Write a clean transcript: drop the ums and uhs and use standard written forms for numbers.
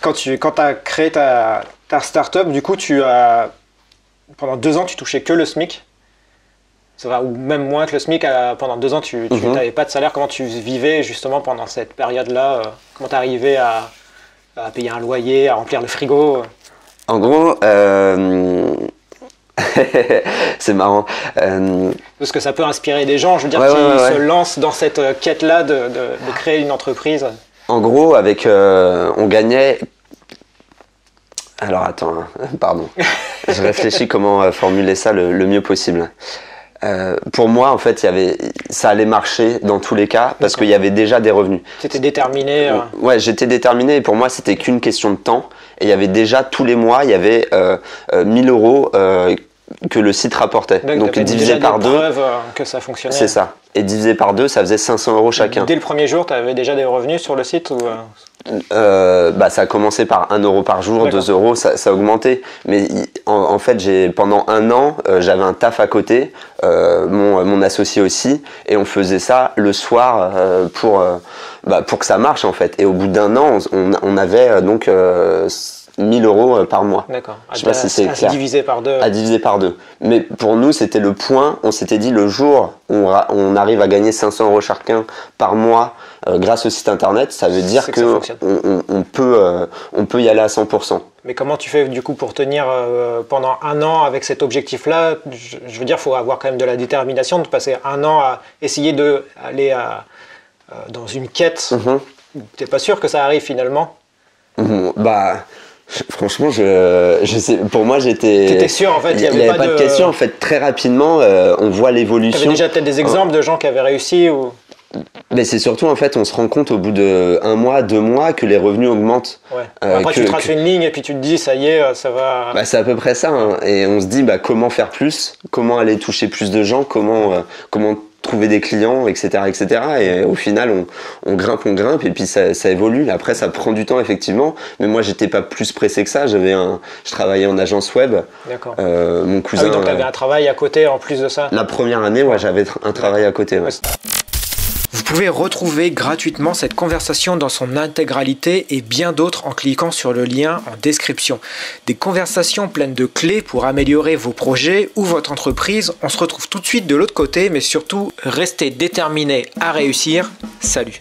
Quand tu as créé ta startup, du coup, pendant 2 ans, tu touchais que le SMIC. Ça va, ou même moins que le SMIC. Pendant 2 ans, tu n'avais pas de salaire. Comment tu vivais justement pendant cette période-là? Comment tu arrivais à payer un loyer, à remplir le frigo? En gros, c'est marrant. Parce que ça peut inspirer des gens, je veux dire, Ouais, qui ouais. se lancent dans cette quête-là de créer une entreprise. En gros, on gagnait. Alors attends, hein, pardon. Je réfléchis comment formuler ça le mieux possible. Pour moi, en fait, ça allait marcher dans tous les cas parce qu'il y avait déjà des revenus. Tu étais déterminé. Ouais, j'étais déterminé et pour moi, c'était qu'une question de temps. Et il y avait déjà tous les mois, il y avait 1000 euros que le site rapportait. Donc divisé par 2. Preuve que ça fonctionnait. C'est ça. Et divisé par 2, ça faisait 500 euros chacun. Dès le premier jour, tu avais déjà des revenus sur le site ou Ça a commencé par 1 euro par jour, 2 euros, ça a augmenté. Mais en fait, pendant 1 an, j'avais un taf à côté, mon associé aussi, et on faisait ça le soir pour que ça marche en fait. Et au bout d'1 an, on avait donc 1000 euros par mois. D'accord. Je sais pas si c'est clair. Divisé par 2. À diviser par 2. Mais pour nous, c'était le point. On s'était dit le jour où on arrive à gagner 500 euros chacun par mois grâce au site internet, ça veut dire on peut y aller à 100%. Mais comment tu fais du coup pour tenir pendant 1 an avec cet objectif-là? Je veux dire, il faut avoir quand même de la détermination de passer 1 an à essayer d'aller dans une quête. Tu n'es pas sûr que ça arrive finalement? Franchement, je sais. Pour moi, j'étais. T'étais sûr en fait? Il n'y avait pas de question. En fait, très rapidement, on voit l'évolution. Tu avais déjà peut-être des exemples de gens qui avaient réussi ou... Mais c'est surtout en fait, on se rend compte au bout de 1 mois, 2 mois que les revenus augmentent. Ouais. Après, tu traces une ligne et puis tu te dis, ça y est, ça va. C'est à peu près ça. Hein. Et on se dit, comment faire plus? Comment aller toucher plus de gens? Comment trouver des clients, etc., etc. Et au final, on grimpe, et puis ça évolue. Après, ça prend du temps, effectivement. Mais moi, j'étais pas plus pressé que ça. Je travaillais en agence web. D'accord. Mon cousin. Ah oui, donc tu avais un travail à côté en plus de ça? La première année, j'avais un travail à côté. Ouais. Vous pouvez retrouver gratuitement cette conversation dans son intégralité et bien d'autres en cliquant sur le lien en description. Des conversations pleines de clés pour améliorer vos projets ou votre entreprise. On se retrouve tout de suite de l'autre côté, mais surtout, restez déterminés à réussir. Salut!